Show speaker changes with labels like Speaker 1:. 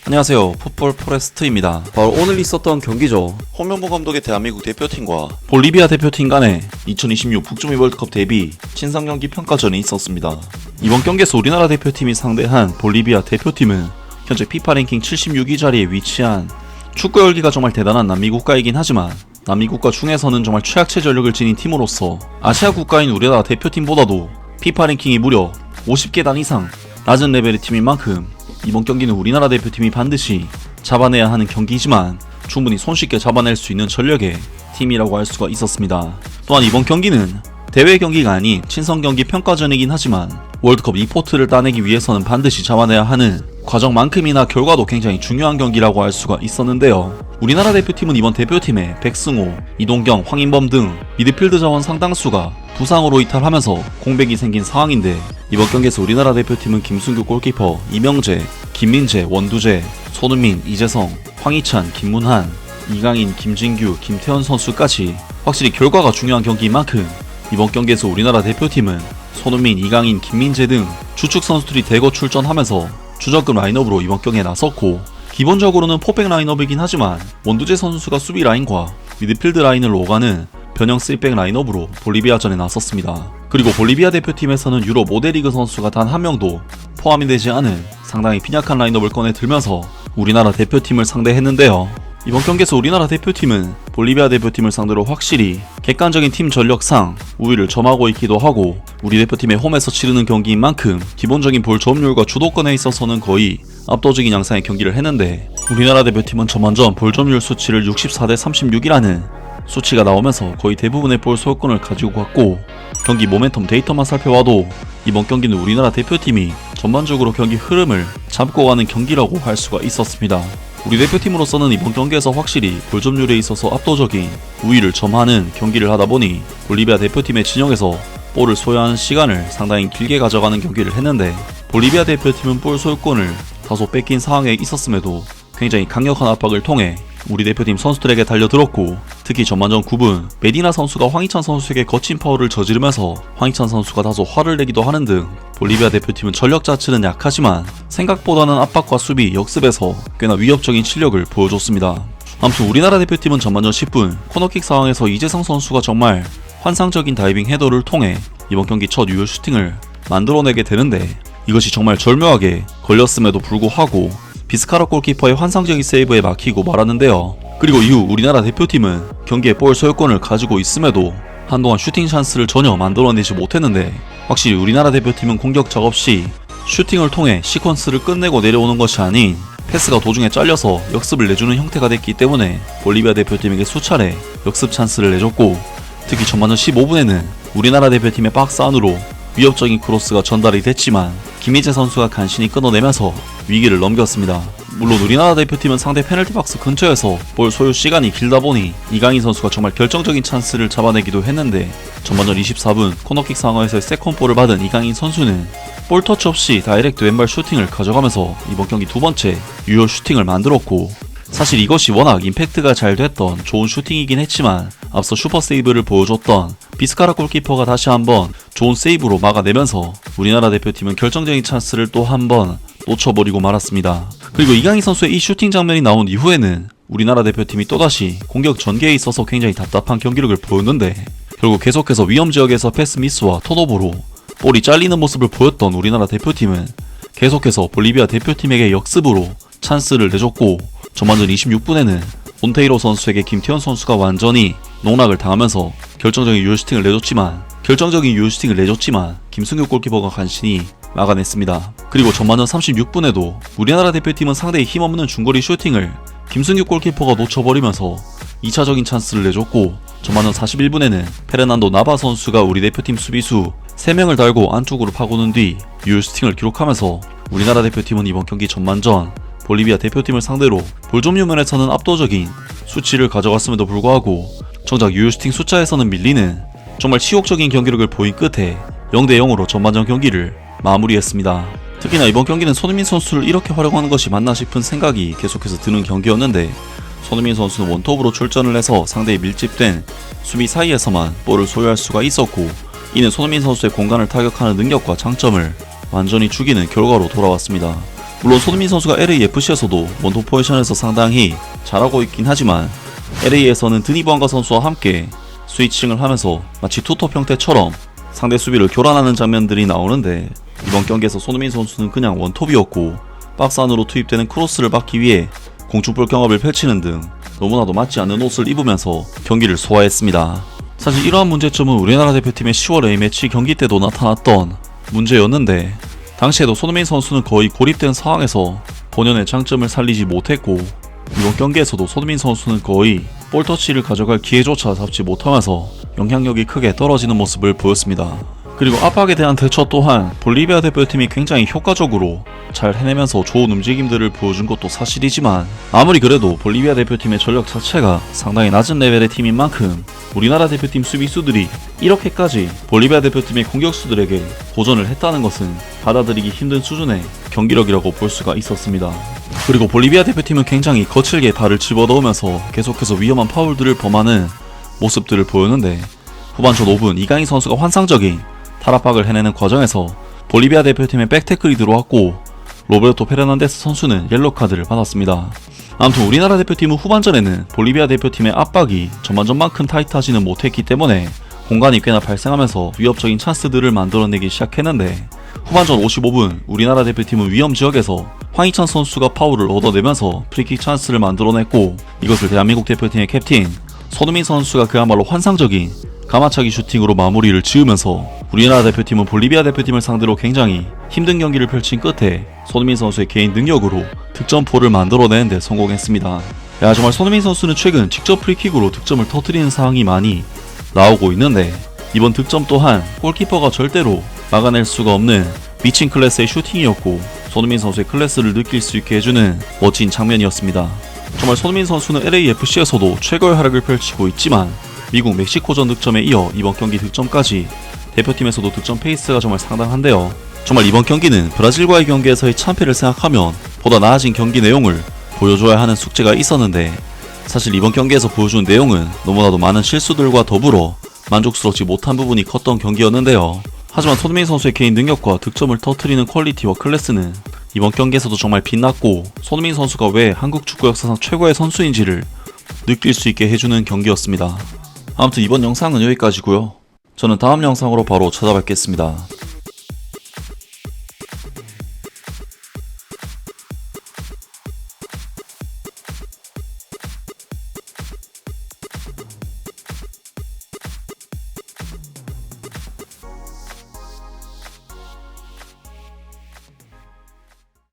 Speaker 1: 안녕하세요, 풋볼 포레스트입니다. 바로 오늘 있었던 경기죠. 홍명보 감독의 대한민국 대표팀과 볼리비아 대표팀 간의 2026 북중미 월드컵 대비 친선 경기 평가전이 있었습니다. 이번 경기에서 우리나라 대표팀이 상대한 볼리비아 대표팀은 현재 피파 랭킹 76위 자리에 위치한 축구 열기가 정말 대단한 남미 국가이긴 하지만 남미 국가 중에서는 정말 최악체 전력을 지닌 팀으로서 아시아 국가인 우리나라 대표팀보다도 피파 랭킹이 무려 50계단 이상 낮은 레벨의 팀인 만큼 이번 경기는 우리나라 대표팀이 반드시 잡아내야 하는 경기지만 충분히 손쉽게 잡아낼 수 있는 전력의 팀이라고 할 수가 있었습니다. 또한 이번 경기는 대회 경기가 아닌 친선 경기 평가전이긴 하지만 월드컵 2포트를 따내기 위해서는 반드시 잡아내야 하는 과정만큼이나 결과도 굉장히 중요한 경기라고 할 수가 있었는데요. 우리나라 대표팀은 이번 대표팀에 백승호, 이동경, 황인범 등 미드필드 자원 상당수가 부상으로 이탈하면서 공백이 생긴 상황인데 이번 경기에서 우리나라 대표팀은 김승규 골키퍼, 이명재, 김민재, 원두재, 손흥민, 이재성, 황희찬, 김문한, 이강인, 김진규, 김태현 선수까지 확실히 결과가 중요한 경기인 만큼 이번 경기에서 우리나라 대표팀은 손흥민, 이강인, 김민재 등 주축 선수들이 대거 출전하면서 주전급 라인업으로 이번 경기에 나섰고 기본적으로는 포백 라인업이긴 하지만 원두재 선수가 수비 라인과 미드필드 라인을 오가는 변형 3백 라인업으로 볼리비아전에 나섰습니다. 그리고 볼리비아 대표팀에서는 유럽 5대 리그 선수가 단 한 명도 포함이 되지 않은 상당히 빈약한 라인업을 꺼내 들면서 우리나라 대표팀을 상대했는데요. 이번 경기에서 우리나라 대표팀은 볼리비아 대표팀을 상대로 확실히 객관적인 팀 전력상 우위를 점하고 있기도 하고 우리 대표팀의 홈에서 치르는 경기인 만큼 기본적인 볼 점유율과 주도권에 있어서는 거의 압도적인 양상의 경기를 했는데 우리나라 대표팀은 전반전 볼 점유율 수치를 64대 36이라는 수치가 나오면서 거의 대부분의 볼 소유권을 가지고 갔고 경기 모멘텀 데이터만 살펴봐도 이번 경기는 우리나라 대표팀이 전반적으로 경기 흐름을 잡고 가는 경기라고 할 수가 있었습니다. 우리 대표팀으로서는 이번 경기에서 확실히 볼 점유율에 있어서 압도적인 우위를 점하는 경기를 하다보니 볼리비아 대표팀의 진영에서 볼을 소유하는 시간을 상당히 길게 가져가는 경기를 했는데 볼리비아 대표팀은 볼 소유권을 다소 뺏긴 상황에 있었음에도 굉장히 강력한 압박을 통해 우리 대표팀 선수들에게 달려들었고 특히 전반전 9분 메디나 선수가 황희찬 선수에게 거친 파울을 저지르면서 황희찬 선수가 다소 화를 내기도 하는 등 볼리비아 대표팀은 전력 자체는 약하지만 생각보다는 압박과 수비, 역습에서 꽤나 위협적인 실력을 보여줬습니다. 아무튼 우리나라 대표팀은 전반전 10분 코너킥 상황에서 이재성 선수가 정말 환상적인 다이빙 헤더를 통해 이번 경기 첫 유효 슈팅을 만들어내게 되는데 이것이 정말 절묘하게 걸렸음에도 불구하고 비스카라 골키퍼의 환상적인 세이브에 막히고 말았는데요. 그리고 이후 우리나라 대표팀은 경기에 볼 소유권을 가지고 있음에도 한동안 슈팅 찬스를 전혀 만들어내지 못했는데 확실히 우리나라 대표팀은 공격 작업 시 슈팅을 통해 시퀀스를 끝내고 내려오는 것이 아닌 패스가 도중에 잘려서 역습을 내주는 형태가 됐기 때문에 볼리비아 대표팀에게 수차례 역습 찬스를 내줬고 특히 전반전 15분에는 우리나라 대표팀의 박스 안으로 위협적인 크로스가 전달이 됐지만 김희재 선수가 간신히 끊어내면서 위기를 넘겼습니다. 물론 우리나라 대표팀은 상대 페널티 박스 근처에서 볼 소유 시간이 길다 보니 이강인 선수가 정말 결정적인 찬스를 잡아내기도 했는데 전반전 24분 코너킥 상황에서 세컨볼을 받은 이강인 선수는 볼 터치 없이 다이렉트 왼발 슈팅을 가져가면서 이번 경기 두 번째 유효 슈팅을 만들었고 사실 이것이 워낙 임팩트가 잘 됐던 좋은 슈팅이긴 했지만 앞서 슈퍼 세이브를 보여줬던 비스카라 골키퍼가 다시 한번 좋은 세이브로 막아내면서 우리나라 대표팀은 결정적인 찬스를 또 한번 놓쳐버리고 말았습니다. 그리고 이강인 선수의 이 슈팅 장면이 나온 이후에는 우리나라 대표팀이 또다시 공격 전개에 있어서 굉장히 답답한 경기력을 보였는데 결국 계속해서 위험 지역에서 패스 미스와 턴오버로 볼이 잘리는 모습을 보였던 우리나라 대표팀은 계속해서 볼리비아 대표팀에게 역습으로 찬스를 내줬고 전반전 26분에는 몬테이로 선수에게 김태현 선수가 완전히 농락을 당하면서 결정적인 유효 슈팅을 내줬지만 김승규 골키퍼가 간신히 막아냈습니다. 그리고 전반전 36분에도 우리나라 대표팀은 상대의 힘없는 중거리 슈팅을 김승규 골키퍼가 놓쳐버리면서 2차적인 찬스를 내줬고 전반전 41분에는 페르난도 나바 선수가 우리 대표팀 수비수 3명을 달고 안쪽으로 파고든 뒤 유효 슈팅을 기록하면서 우리나라 대표팀은 이번 경기 전반전 볼리비아 대표팀을 상대로 볼 점유 면에서는 압도적인 수치를 가져갔음에도 불구하고 정작 유효 슈팅 숫자에서는 밀리는 정말 치욕적인 경기력을 보인 끝에 0대 0으로 전반전 경기를 마무리했습니다. 특히나 이번 경기는 손흥민 선수를 이렇게 활용하는 것이 맞나 싶은 생각이 계속해서 드는 경기였는데 손흥민 선수는 원톱으로 출전을 해서 상대의 밀집된 수비 사이에서만 볼을 소유할 수가 있었고 이는 손흥민 선수의 공간을 타격하는 능력과 장점을 완전히 죽이는 결과로 돌아왔습니다. 물론 손흥민 선수가 LAFC에서도 원톱 포지션에서 상당히 잘하고 있긴 하지만 LA에서는 드니 부안가 선수와 함께 스위칭을 하면서 마치 투톱 형태처럼 상대 수비를 교란하는 장면들이 나오는데, 이번 경기에서 손흥민 선수는 그냥 원톱이었고 박스 안으로 투입되는 크로스를 막기 위해 공중볼 경합을 펼치는 등 너무나도 맞지 않는 옷을 입으면서 경기를 소화했습니다. 사실 이러한 문제점은 우리나라 대표팀의 10월 A매치 경기 때도 나타났던 문제였는데, 당시에도 손흥민 선수는 거의 고립된 상황에서 본연의 장점을 살리지 못했고, 이번 경기에서도 손흥민 선수는 거의 볼터치를 가져갈 기회조차 잡지 못하면서 영향력이 크게 떨어지는 모습을 보였습니다. 그리고 압박에 대한 대처 또한 볼리비아 대표팀이 굉장히 효과적으로 잘 해내면서 좋은 움직임들을 보여준 것도 사실이지만, 아무리 그래도 볼리비아 대표팀의 전력 자체가 상당히 낮은 레벨의 팀인 만큼 우리나라 대표팀 수비수들이 이렇게까지 볼리비아 대표팀의 공격수들에게 도전을 했다는 것은 받아들이기 힘든 수준의 경기력이라고 볼 수가 있었습니다. 그리고 볼리비아 대표팀은 굉장히 거칠게 발을 집어넣으면서 계속해서 위험한 파울들을 범하는 모습들을 보였는데, 후반전 5분 이강인 선수가 환상적인 탈압박을 해내는 과정에서 볼리비아 대표팀의 백태클이 들어왔고 로베르토 페르난데스 선수는 옐로카드를 받았습니다. 아무튼 우리나라 대표팀은 후반전에는 볼리비아 대표팀의 압박이 전반전만큼 타이트하지는 못했기 때문에 공간이 꽤나 발생하면서 위협적인 찬스들을 만들어내기 시작했는데, 후반전 55분 우리나라 대표팀은 위험지역에서 황희찬 선수가 파울을 얻어내면서 프리킥 찬스를 만들어냈고, 이것을 대한민국 대표팀의 캡틴 손흥민 선수가 그야말로 환상적인 가마차기 슈팅으로 마무리를 지으면서 우리나라 대표팀은 볼리비아 대표팀을 상대로 굉장히 힘든 경기를 펼친 끝에 손흥민 선수의 개인 능력으로 득점포를 만들어내는 데 성공했습니다. 정말 손흥민 선수는 최근 직접 프리킥으로 득점을 터뜨리는 상황이 많이 나오고 있는데, 이번 득점 또한 골키퍼가 절대로 막아낼 수가 없는 미친 클래스의 슈팅이었고 손흥민 선수의 클래스를 느낄 수 있게 해주는 멋진 장면이었습니다. 정말 손흥민 선수는 LAFC에서도 최고의 활약을 펼치고 있지만 미국 멕시코전 득점에 이어 이번 경기 득점까지 대표팀에서도 득점 페이스가 정말 상당한데요. 정말 이번 경기는 브라질과의 경기에서의 참패를 생각하면 보다 나아진 경기 내용을 보여줘야 하는 숙제가 있었는데, 사실 이번 경기에서 보여준 내용은 너무나도 많은 실수들과 더불어 만족스럽지 못한 부분이 컸던 경기였는데요. 하지만 손흥민 선수의 개인 능력과 득점을 터뜨리는 퀄리티와 클래스는 이번 경기에서도 정말 빛났고, 손흥민 선수가 왜 한국 축구 역사상 최고의 선수인지를 느낄 수 있게 해주는 경기였습니다. 아무튼 이번 영상은 여기까지고요. 저는 다음 영상으로 바로 찾아뵙겠습니다.